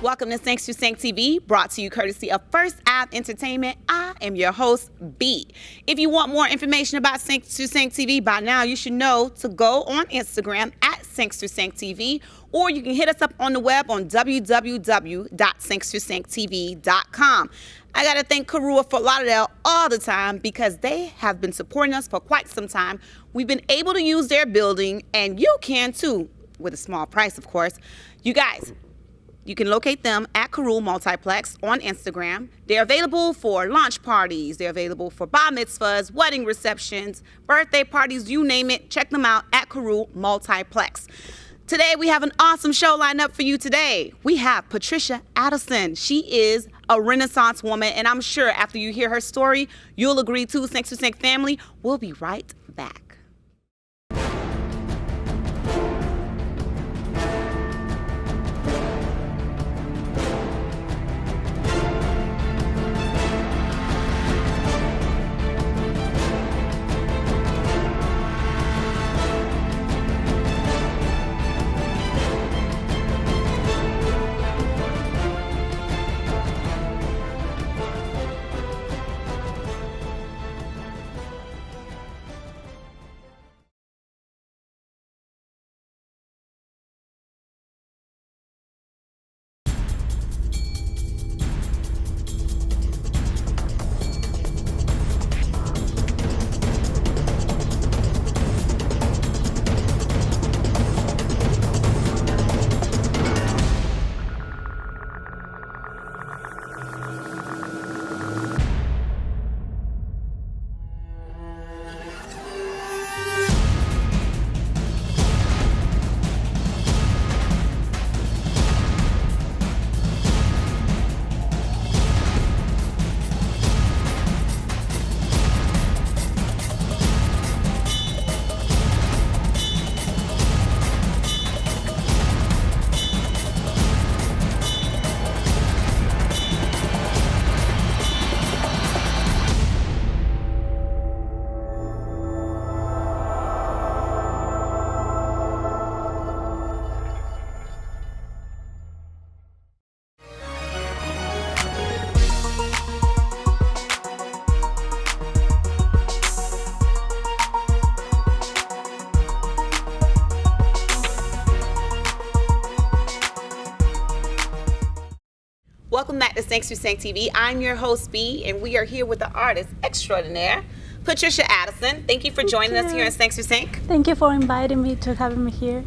Welcome to Thanks to Sync TV, brought to you courtesy of First Ave Entertainment. I am your host, B. If you want more information about Thanks to Sync TV, by now you should know to go on Instagram at Thanks to Sync TV, or you can hit us up on the web on www.thankstosynctv.com. I got to thank Karua Fort Lauderdale all the time because they have been supporting us for quite some time. We've been able to use their building, and you can too, with a small price, of course. You guys, you can locate them at Karul Multiplex on Instagram. They're available for launch parties. They're available for bar mitzvahs, wedding receptions, birthday parties, you name it. Check them out at Karul Multiplex. Today, we have an awesome show lined up for you today. We have Patricia Adelson. She is a Renaissance woman, and I'm sure after you hear her story, you'll agree too. Thanks to Sync family. We'll be right back. Welcome back to Thanks to Sync TV. I'm your host, B, and we are here with the artist extraordinaire, Patricia Adelson. Thank you for joining us here in Thanks to Sync. Thank you for inviting me to having me here.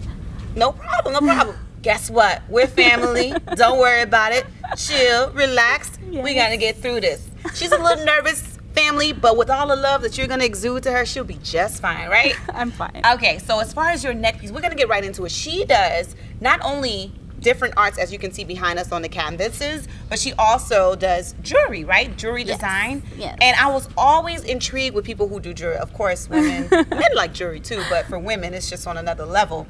No problem, no problem. Guess what? We're family. Don't worry about it. Chill, relax. Yes. We're going to get through this. She's a little nervous, family, but with all the love that you're going to exude to her, she'll be just fine, right? I'm fine. Okay, so as far as your neck piece, we're going to get right into it. She does not only different arts, as you can see behind us on the canvases, but she also does jewelry, right? Jewelry design. Yes. And I was always intrigued with people who do jewelry. Of course, women, men like jewelry too, but for women, it's just on another level.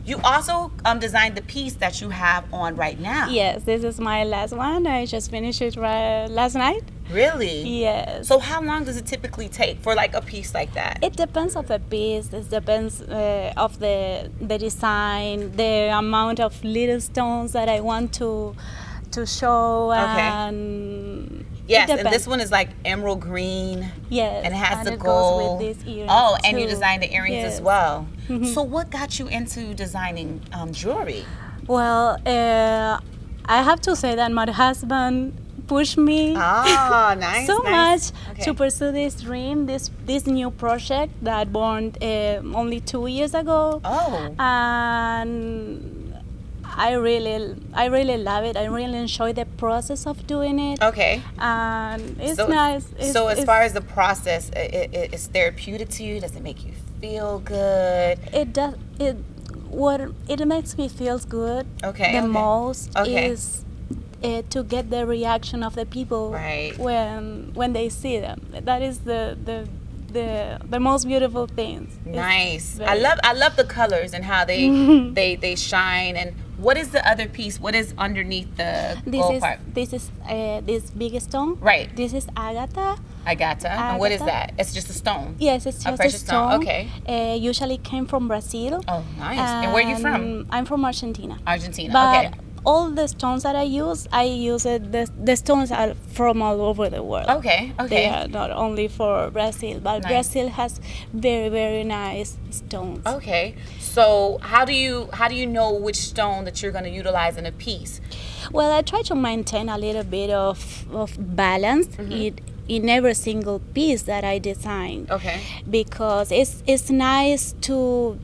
You also designed the piece that you have on right now. Yes, this is my last one. I just finished it last night. Really? Yes. So how long does it typically take for like a piece like that? It depends of the piece. It depends of the design, the amount of little stones that I want to show. Okay. And yes, and this one is like emerald green. Yes. And it has the it gold. goes with these earrings Oh, and too. you designed the earrings Yes. as well. So what got you into designing jewelry? Well, I have to say that my husband pushed me Nice. so nice. much to pursue this dream, this new project that born only 2 years ago. Oh. And I really love it. I really enjoy the process of doing it. Okay. And it's nice. So as far as the process, it's therapeutic to you? Does it make you feel good? It does. What it makes me feel good. Okay. The most Okay. is to get the reaction of the people Right. when they see them. That is the most beautiful things. Nice. Very- I love the colors and how they they shine. And what is the other piece? What is underneath the gold part? This is this big stone. Right. This is Agata. Agata. And what is Agata. that? It's just a stone. Yes, it's just a precious stone. stone. Okay. Usually came from Brazil. Oh, nice. And where are you from? I'm from Argentina. Argentina. But Okay. all the stones that I use it. The stones are from all over the world. Okay. They are not only for Brazil, but Nice. Brazil has very, very nice stones. Okay. So how do you know which stone that you're going to utilize in a piece? Well, I try to maintain a little bit of balance in every single piece that I design. Okay. Because it's nice to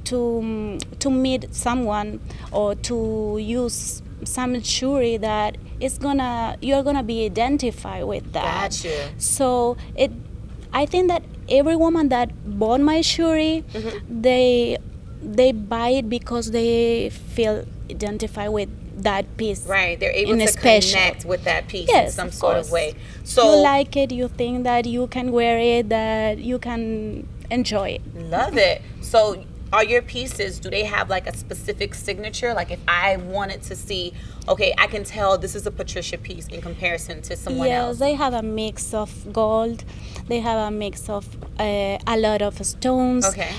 meet someone or to use some jewelry that you're gonna be identified with that. Gotcha. So I think that every woman that bought my jewelry, they buy it because they feel identified with that piece. Right. They're able in to a special. connect with that piece in Yes, some of sort of course. way. You So like it, you think that you can wear it, that you can enjoy it. love it. So are your pieces, do they have like a specific signature? Like if I wanted to see, okay, I can tell this is a Patricia piece in comparison to someone Yes, else. they have a mix of gold. They have a mix of a lot of stones. Okay.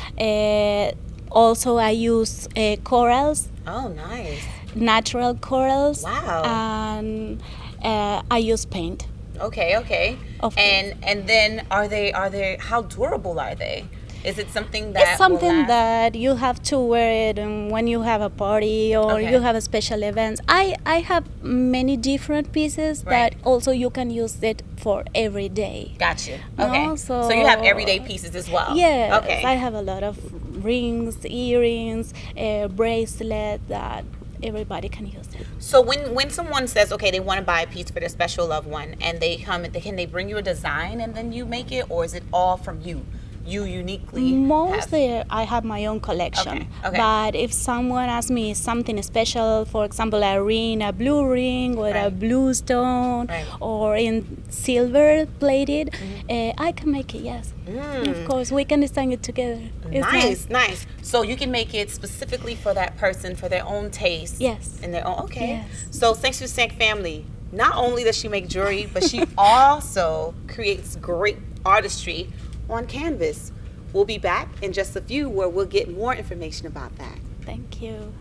Also, I use corals, Oh, nice. natural corals. Wow. And I use paint. Okay. Of And then are they how durable are they? Is it something that It's something will last? that you have to wear it when you have a party or Okay. you have a special events. I have many different pieces that Right. also you can use it for every day. Gotcha. No, Okay. so- So you have everyday pieces as well. Yes, Okay. I have a lot of rings, earrings, bracelet that everybody can use it. So when someone says, okay, they want to buy a piece for their special loved one, and they come, can they bring you a design and then you make it, or is it all from you? You uniquely have? Mostly I have my own collection. Okay. But if someone asks me something special, for example, a ring, a blue ring or a Right. blue stone Right. or in silver plated, I can make it, yes. Of course, we can design it together. It's Nice. So you can make it specifically for that person, for their own taste. Yes. And their own, okay. Yes. So Se22 family, not only does she make jewelry, but she also creates great artistry on canvas. We'll be back in just a few where we'll get more information about that. Thank you.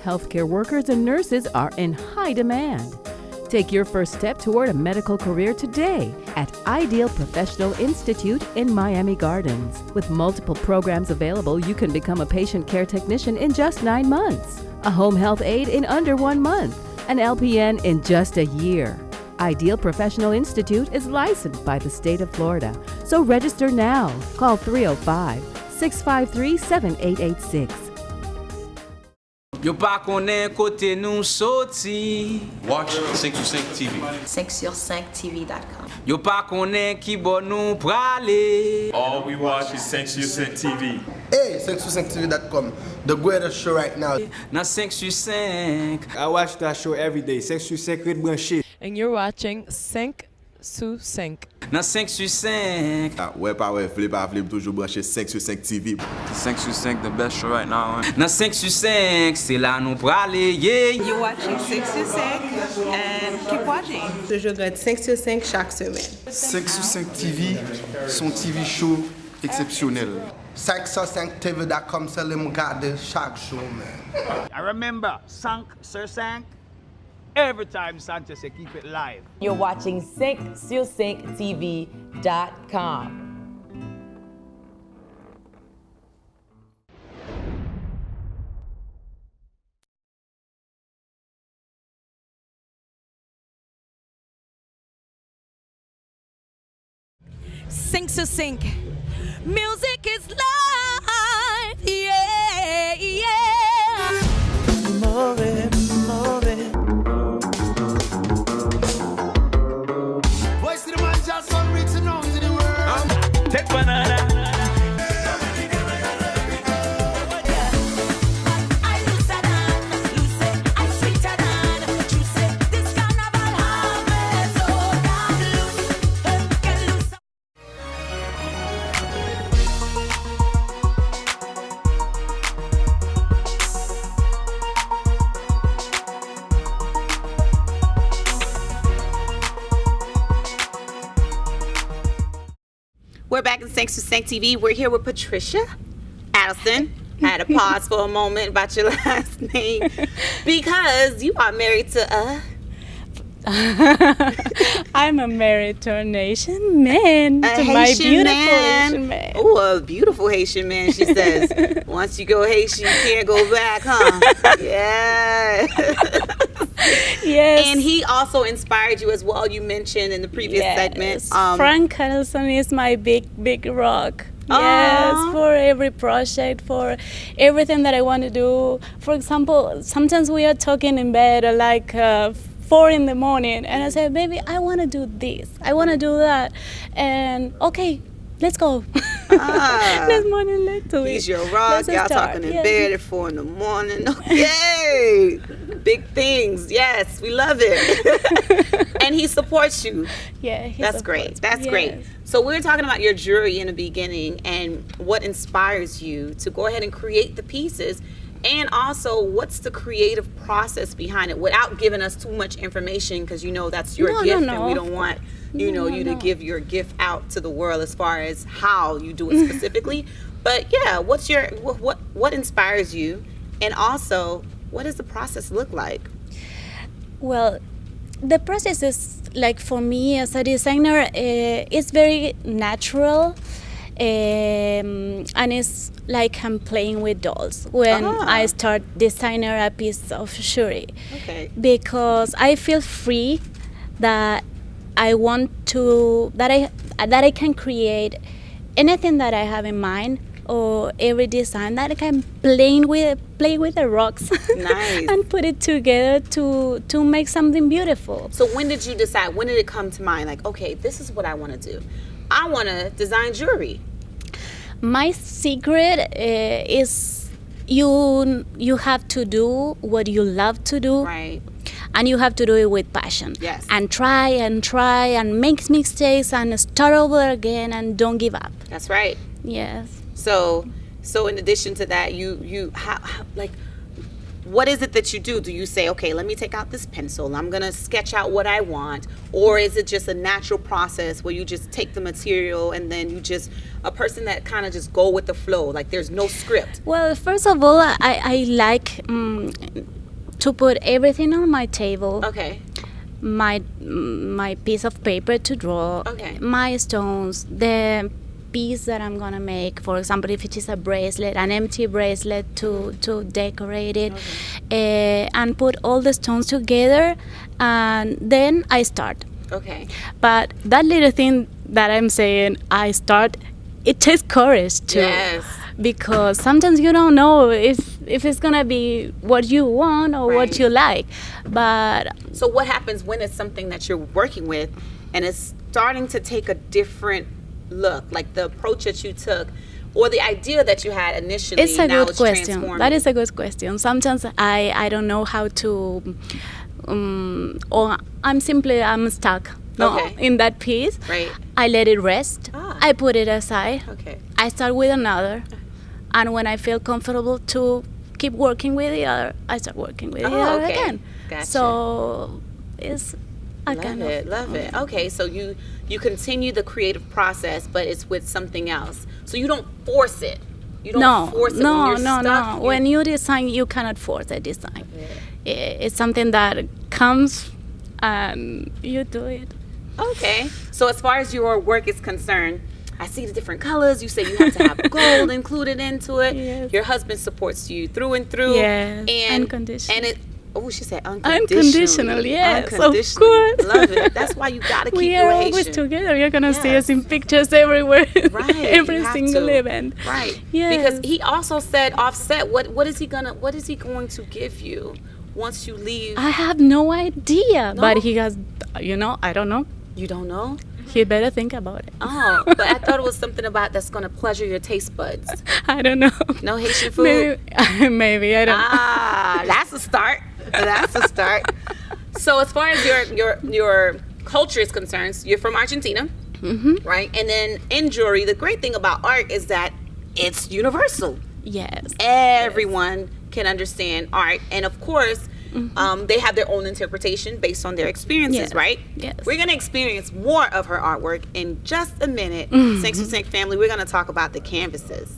Healthcare workers and nurses are in high demand. Take your first step toward a medical career today at Ideal Professional Institute in Miami Gardens. With multiple programs available, you can become a patient care technician in just 9 months, a home health aide in under 1 month, an LPN in just a year. Ideal Professional Institute is licensed by the state of Florida, so register now. Call 305-653-7886. Yo pa konen kote nou soti. Watch 5 TV. 5sur5tv.com. Yo pa konen ki bon nou prale. All we watch is 5 TV. Hey, 5sur5tv.com, the greatest show right now. Nan 5 sur 5. I watch that show every day. 5 sur 5 red branché. And you're watching 5 sous 5. Nan 5 sur 5. Ouais, pas ouais, flip, toujours branché 5 TV. 5 sur 5, the best show right now. Nan 5 sur 5, c'est là nou prale, yeah. You're watching 6sur5 and keep watching. Je regarde 5sur5 chaque semaine. 5 sur 5 TV, son TV show exceptionnel. 5sur5tv.com, c'est le regarder chaque show, man. I remember, 5 sur 5. Every time Santa say keep it live. You're watching 5sur5tv.com. Cinq sur 5. Music is life. Yeah, yeah. Move it. Voice to the man, just on reaching out to the world. Take banana. We're back in Thanks to Sank TV. We're here with Patricia Adelson. I had to pause for a moment about your last name because you are married to I'm married to an Asian man. a To my Haitian beautiful man. Asian man. Oh, a beautiful Haitian man, she says. Once you go Haitian, you can't go back, huh? Yeah. Yes. And he also inspired you as well. You mentioned in the previous segment. Frank Adelson is my big rock. Aw. Yes, for every project, for everything that I want to do. For example, sometimes we are talking in bed at like 4 in the morning, and I say, baby, I want to do this, I want to do that, and okay, let's go. Let's morning, let's do it. He's your rock. Let's Y'all start. talking in Yes. bed at 4 in the morning. Yay! Big things. Yes, we love it. And he supports you. Yeah, he That's supports great. me. That's Yes. great. So we were talking about your jewelry in the beginning and what inspires you to go ahead and create the pieces, and also what's the creative process behind it without giving us too much information, because you know that's your gift and we don't want you to give your gift out to the world as far as how you do it specifically. But yeah, what's your what inspires you, and also what does the process look like? Well, the process is like, for me as a designer, it's very natural, and it's like I'm playing with dolls when I start designing a piece of jewelry. Okay. Because I feel free that I want to that I can create anything that I have in mind, or every design that I can play with the rocks. Nice. And put it together to make something beautiful. So when did you decide? When did it come to mind? Like, okay, this is what I want to do. I want to design jewelry. My secret is you have to do what you love to do. Right. And you have to do it with passion. Yes. And try and make mistakes and start over again and don't give up. That's right. Yes. So in addition to that, you how like, what is it that you do? Do you say, okay, let me take out this pencil, I'm gonna sketch out what I want, or is it just a natural process where you just take the material and then you just a person that kind of just go with the flow, like there's no script? Well, first of all, I like to put everything on my table. Okay. My piece of paper to draw. Okay. My stones, the piece that I'm gonna make. For example, if it is a bracelet, an empty bracelet to decorate it, and put all the stones together, and then I start. Okay. But that little thing that I'm saying, I start, it takes courage too. Yes. Because sometimes you don't know if it's gonna be what you want or what you like. But so what happens when it's something that you're working with and it's starting to take a different look, like the approach that you took or the idea that you had initially? It's a now good question. transforming. That is a good question. Sometimes I don't know how to, or I'm stuck. No, in that piece. Right. I let it rest. I put it aside. Okay. I start with another, and when I feel comfortable to keep working with the other, I start working with the other again. Gotcha. So it's a Love it. Okay, so you continue the creative process, but it's with something else. So you don't force it. You don't force it when you're stuck. No. When you design, you cannot force a design. It's something that comes and you do it. Okay. So as far as your work is concerned, I see the different colors. You say you have to have gold included into it. Yes. Your husband supports you through and through. Yes. And unconditional. And it. Oh, she said unconditional. Unconditional, yes, of course. Love it. That's why you gotta keep we your are Haitian. always together. You're gonna see us in pictures everywhere. Right. Every single event. Right. Yes. Because he also said offset. What is he going to give you once you leave? I have no idea. No? But he has, I don't know. You don't know? He better think about it. Oh, but I thought it was something about that's gonna pleasure your taste buds. I don't know. No Haitian food? Maybe I don't know. That's a start. That's a start. So as far as your culture is concerned, you're from Argentina, right? And then in jewelry, the great thing about art is that it's universal. Yes. Everyone can understand art, and of course, They have their own interpretation based on their experiences, Yes. right? Yes. We're going to experience more of her artwork in just a minute. Thanks to Sync family, we're going to talk about the canvases.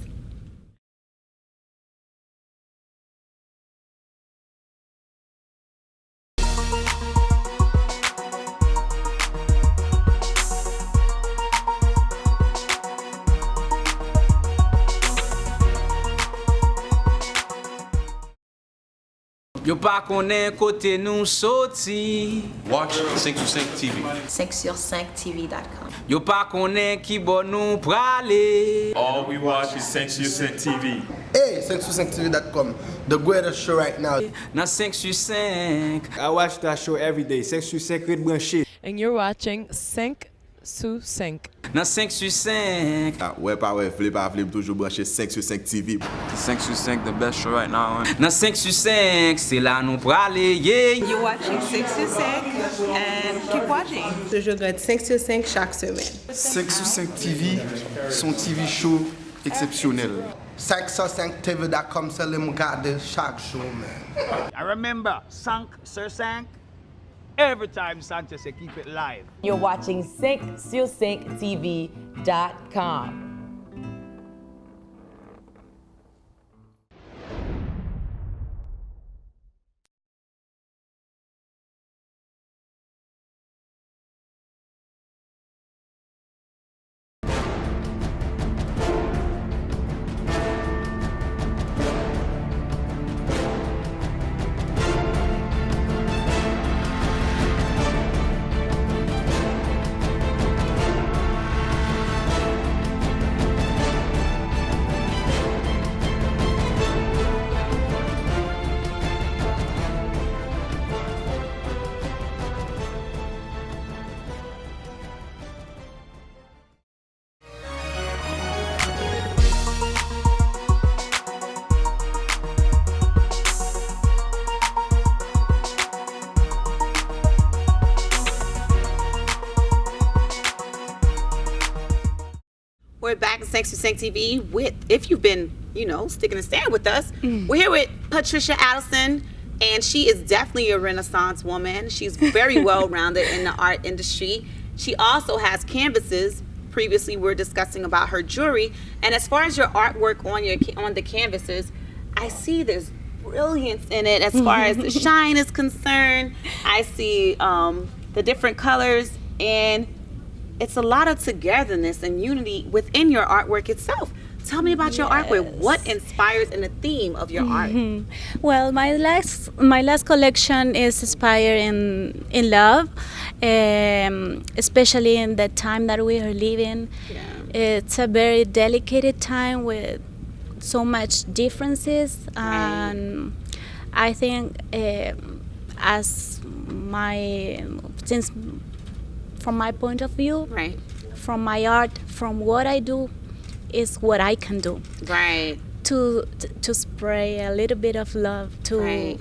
Yo pa konen kote nou soti. Watch 5 TV. 5sur5tv.com. Yo pa konen ki bon nou prale. All we watch is 5 TV. Hey, 5sur5tv.com. The greatest show right now. Nan 5 sur 5. I watch that show every day. 5 sur 5 red branché. And you're watching 5 sous 5. Nan 5 sur 5. Ouais, pas ouais, flip, toujours branché 5 TV. 5 sur 5, the best show right now. Nan 5 sur 5, c'est là nous prale, yeah. You're watching 6sur5 and keep watching. Je regarde 5sur5 chaque semaine. 5 sur 5 TV, son TV show exceptionnel. 5sur5tv.com, c'est le regarder chaque show, man. I remember, 5 sur 5. Every time Sanchez say keep it live. You're watching 5sur5tv.com. We're back at Thanks to Sync TV with, if you've been, sticking and staying with us, we're here with Patricia Adelson, and she is definitely a Renaissance woman. She's very well-rounded in the art industry. She also has canvases. Previously, we were discussing about her jewelry, and as far as your artwork on the canvases, I see there's brilliance in it as far as the shine is concerned. I see the different colors, and it's a lot of togetherness and unity within your artwork itself. Tell me about your artwork. What inspires in the theme of your art? Well, my last collection is inspired in love, especially in the time that we are living. Yeah. It's a very delicate time with so much differences, and I think from my point of view, from my art, from what I do, is what I can do. Right. To spray a little bit of love to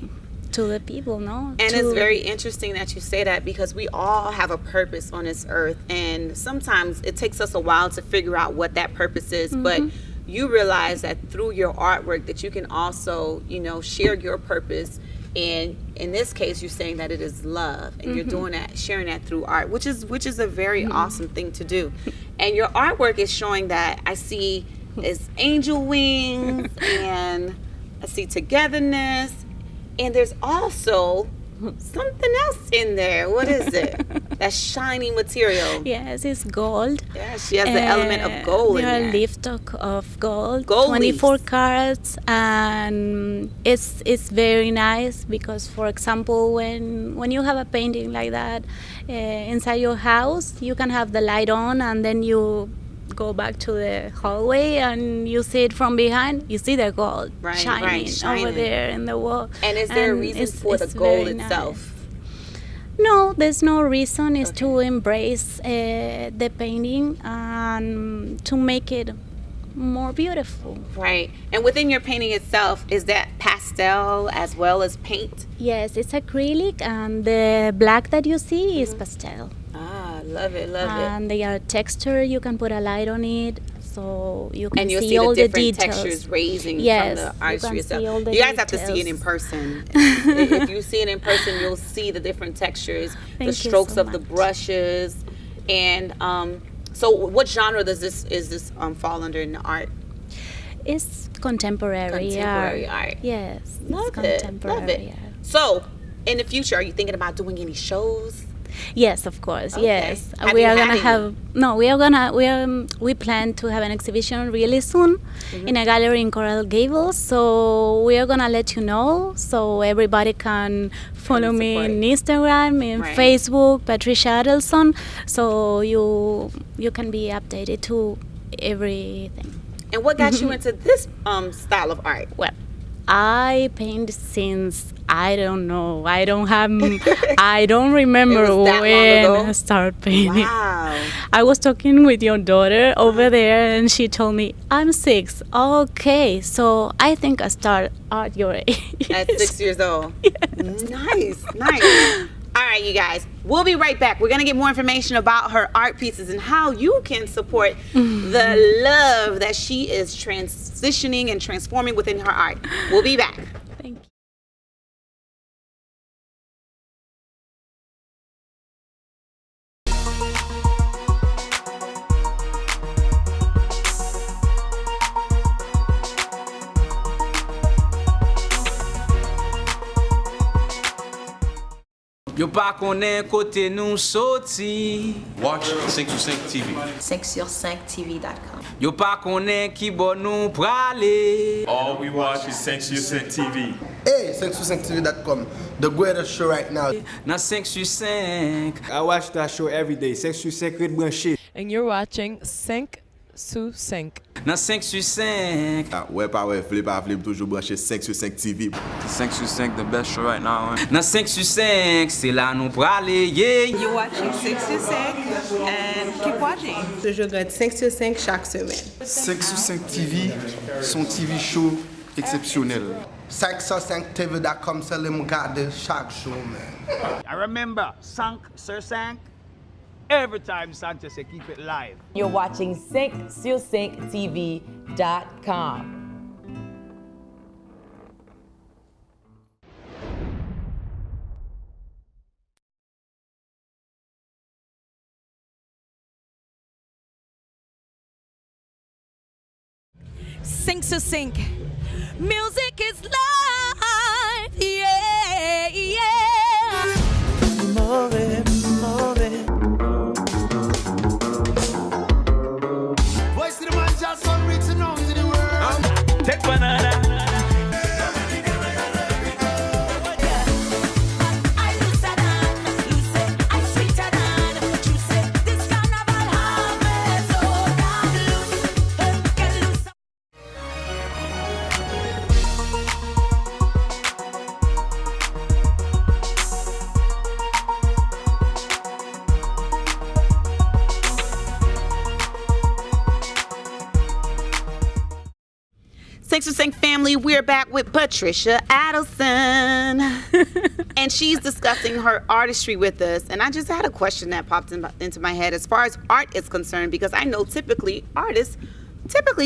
the people, no? And it's very interesting that you say that, because we all have a purpose on this earth, and sometimes it takes us a while to figure out what that purpose is, but you realize that through your artwork that you can also, share your purpose. And in this case, you're saying that it is love, and you're doing that, sharing that through art, which is a very awesome thing to do. And your artwork is showing that I see is angel wings, and I see togetherness, and there's also something else in there. What is it? That shiny material. Yes, it's gold. Yeah, she has the element of gold in there. there. Are leaves of gold, Gold 24 leaves. carats, and it's very nice because, for example, when you have a painting like that inside your house, you can have the light on, and then you go back to the hallway and you see it from behind. You see the gold shining over there in the wall. And is there a reason for the gold itself? No, there's no reason. It's to embrace the painting and to make it more beautiful. Right. And within your painting itself, is that pastel as well as paint? Yes, it's acrylic, and the black that you see is pastel. Ah, love it, love it. And they are texture. You can put a light on it, so you can and you'll see see all the the different details. textures raising Yes, from the you artistry can itself. see all the You guys have to see it in details. person. If you see it in person, you'll see the different textures, the Thank you strokes so of the much. brushes, and so what genre does this fall under in the art? It's contemporary, Contemporary art. art. Yes, Love it's it. contemporary Love it. art. So, in the future, are you thinking about doing any shows? Yes, of course. Okay. Yes, Have we you are had gonna any? have. No, we plan to have an exhibition really soon in a gallery in Coral Gables. So we are gonna let you know, so everybody can follow me support. in Instagram, in Right. Facebook, Patricia Adelson. So you can be updated to everything. And what got you into this style of art? Well, I paint since I don't know. I don't remember It was that long when ago? I started painting. Wow. I was talking with your daughter over there, and she told me I'm 6. Okay, so I think I start at your age. At 6 years old. Nice, nice. All right, you guys. We'll be right back. We're going to get more information about her art pieces and how you can support the love that she is transitioning and transforming within her art. We'll be back. Thank you. Yo pa konen kote nou soti. Watch 5 sur 5 TV. 5sur5tv.com. Yo pa konen ki bon nou prale. All we watch is 5 sur 5 TV. Hey, 5sur5tv.com. The greatest show right now. Nan 5 sur 5. I watch that show every day. 5 sur 5 red branché. And you're watching 5 sous 5. Nan 5 sur 5. Ouais, pas ouais, flip, toujours branché 5 sur 5 TV. 5 sur 5, the best show right now. Nan 5 sur 5, c'est là nou prale, yeah. You're watching 6sur5 and keep watching. Je regarde 5sur5 chaque semaine. 5 sur 5 TV, son TV show exceptionnel. 5sur5tv.com, c'est le regarder chaque show, man. I remember, 5 sur 5. Every time Sanchez say keep it live. You're watching 5sur5tv.com. Sing to sing. Music is life, yeah, yeah. Move it, move it. Voice of the man just on reaching out to the world. Take banana. Six to Sink family, we're back with Patricia Adelson. And she's discussing her artistry with us. And I just had a question that popped into my head as far as art is concerned, because I know typically artists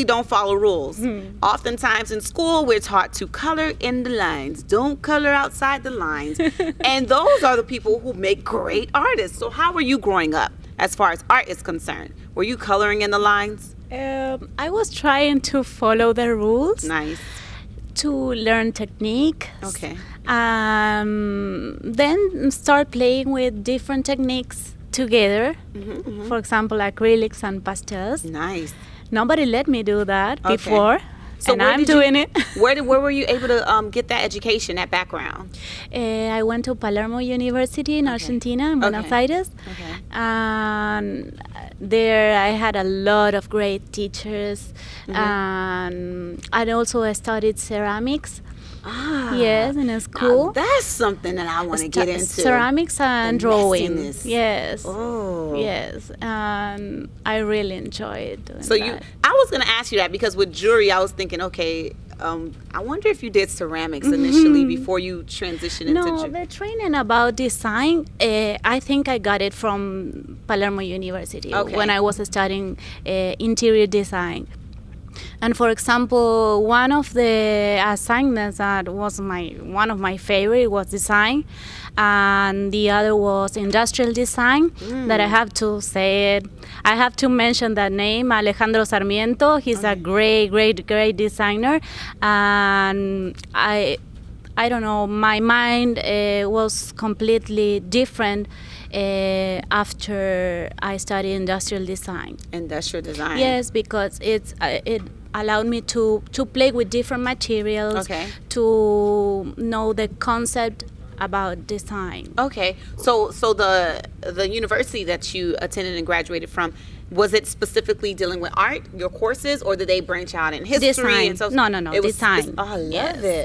don't follow rules. Oftentimes in school, we're taught to color in the lines. Don't color outside the lines. And those are the people who make great artists. So how were you growing up as far as art is concerned? Were you coloring in the lines? I was trying to follow the rules. Nice. To learn technique. Okay. Then start playing with different techniques together. For example, acrylics and pastels. Nice. Nobody let me do that Okay. before. So and where I'm did you- doing it. Where were you able to get that education, that background? I went to Palermo University in Argentina, in Buenos Okay. Aires. And there I had a lot of great teachers. And I also studied ceramics. Yes, in a school. Now that's something that I want to get into. Ceramics and The drawing. messiness. Yes. Oh. Yes. And I really enjoyed doing So that. I was going to ask you that because with jewelry, I was thinking, okay, I wonder if you did ceramics initially before you transitioned into. No, the training about design, I think I got it from Palermo University when I was studying interior design. And for example, one of the assignments that was one of my favorite was design, and the other was industrial design. That I have to say it. I have to mention that name, Alejandro Sarmiento. He's a great designer, and I don't know, my mind was completely different after I studied industrial design. Industrial design. Yes, because it allowed me to play with different materials, to know the concept about design. Okay, so the university that you attended and graduated from, was it specifically dealing with art, your courses, or did they branch out in history? Design. And so No, design. I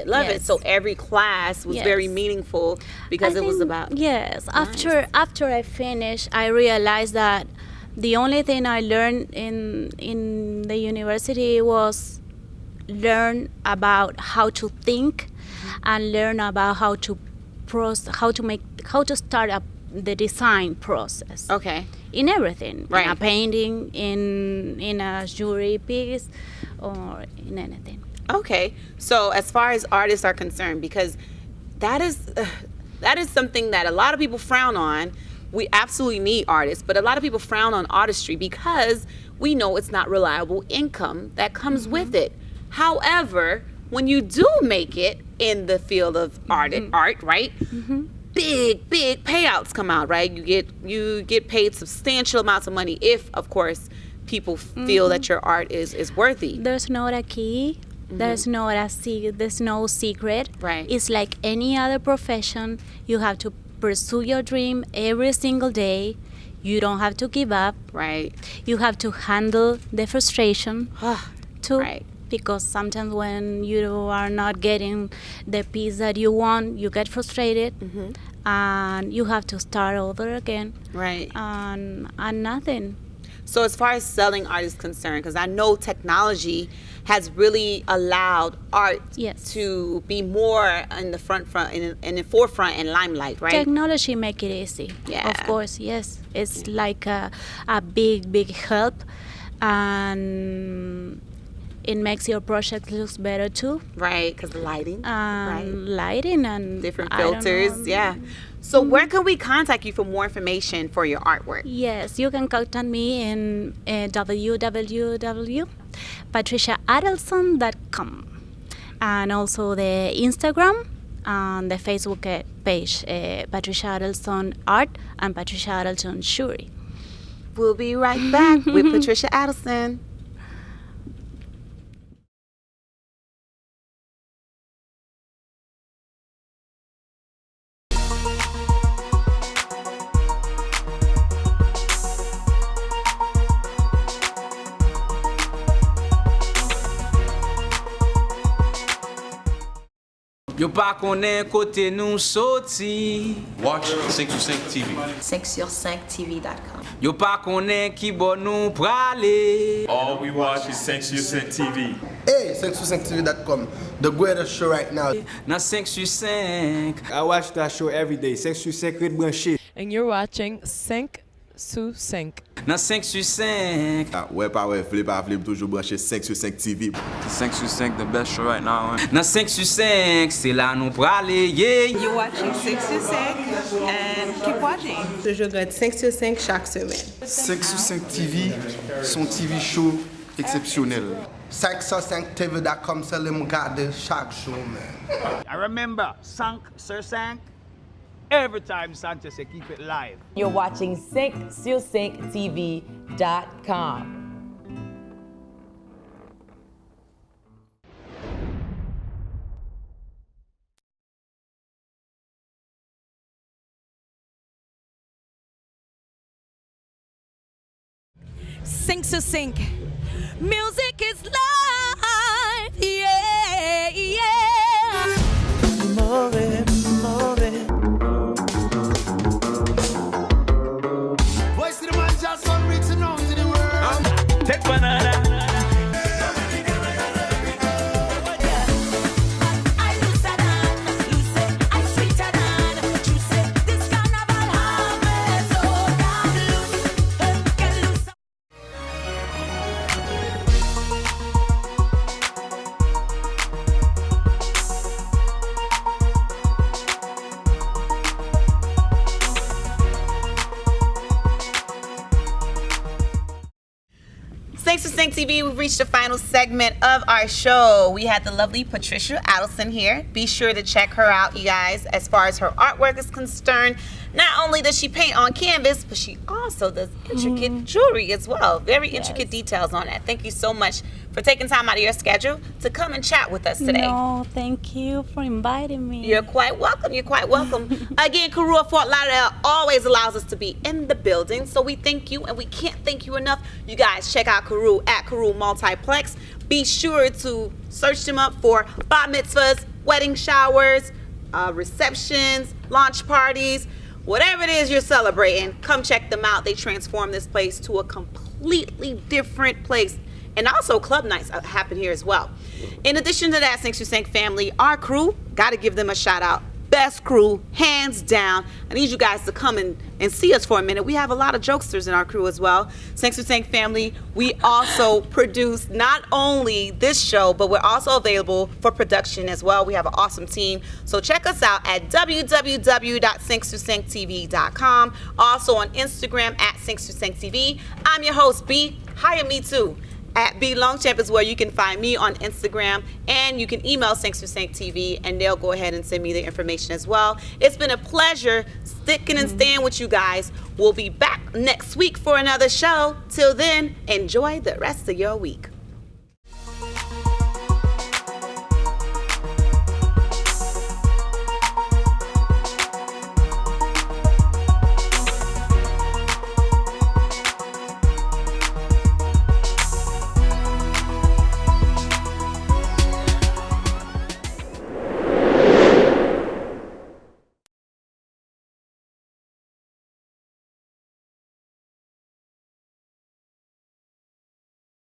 love it. So every class was very meaningful because it was about. Yes. Nice. After I finished, I realized that the only thing I learned in the university was learn about how to think and learn about how to start up the design process. Okay. In everything, Right. in a painting, in a jewelry piece, or in anything. Okay, so as far as artists are concerned, because that is something that a lot of people frown on. We absolutely need artists, but a lot of people frown on artistry because we know it's not reliable income that comes with it. However, when you do make it in the field of art, right? Big payouts come out, right? You get paid substantial amounts of money if, of course, people feel that your art is worthy. There's not a key. There's no secret. Right. It's like any other profession. You have to pursue your dream every single day. You don't have to give up. Right. You have to handle the frustration too. Right. Because sometimes when you are not getting the piece that you want, you get frustrated, and you have to start over again. Right. And nothing. So as far as selling art is concerned, because I know technology has really allowed art to be more in the forefront and limelight, right? Technology make it easy. Yeah. Of course, yes. It's like a big help, and it makes your project look better too. Right, because the lighting. Lighting and different filters, yeah. So where can we contact you for more information for your artwork? Yes, you can contact me in www.patriciaadelson.com, and also the Instagram and the Facebook page, Patricia Adelson Art and Patricia Adelson Jewelry. We'll be right back with Patricia Adelson. Yo pa konen kote nou soti. Watch 5 TV. 5sur5tv.com. Yo pa konen ki bon nou prale. All we watch is 5 TV. Hey, 5sur5tv.com. The greatest show right now. Na 5sur5. I watch that show every day. 5sur5 Red branché. And you're watching 5 sous 5. Na 5sur5. Ouais, pas ouais, flip toujours branché 5 TV. 5sur5 the best show right now. Na 5sur5, c'est là nous prale, yeah. You're watching 6sur5 and keep watching. Je regarde 5sur5 chaque semaine. 5sur5 TV, son TV show exceptionnel. 5sur5tv.com, c'est le regarder chaque jour, man. I remember, 5sur5, every time Sanchez say keep it live. You're watching 5sur5tv.com. Sing to sing. Music is life, yeah, yeah. Move it, move it. Voice of the man just one reaching out to the world. Take banana. Thanks to Sync TV, we've reached the final segment of our show. We had the lovely Patricia Adelson here. Be sure to check her out, you guys, as far as her artwork is concerned. Not only does she paint on canvas, but she also does intricate jewelry as well. Very intricate details on that. Thank you so much for taking time out of your schedule to come and chat with us today. No, thank you for inviting me. You're quite welcome. You're quite welcome. Again, Karua Fort Lauderdale always allows us to be in the building, so we thank you, and we can't thank you enough. You guys check out Karu at Karu Multiplex. Be sure to search them up for bar mitzvahs, wedding showers, receptions, launch parties, whatever it is you're celebrating. Come check them out. They transform this place to a completely different place. And also club nights happen here as well. In addition to that, Sync to Sync family, our crew, got to give them a shout out. Best crew, hands down. I need you guys to come and see us for a minute. We have a lot of jokesters in our crew as well. Sync to Sync family, we also produce not only this show, but we're also available for production as well. We have an awesome team. So check us out at www.sync2sync.tv.com. Also on Instagram at Sync2SyncTV. I'm your host, B. Hire me too. At BLongChamp is where you can find me on Instagram, and you can email Sync2SyncTV, and they'll go ahead and send me the information as well. It's been a pleasure sticking and staying with you guys. We'll be back next week for another show. Till then, enjoy the rest of your week.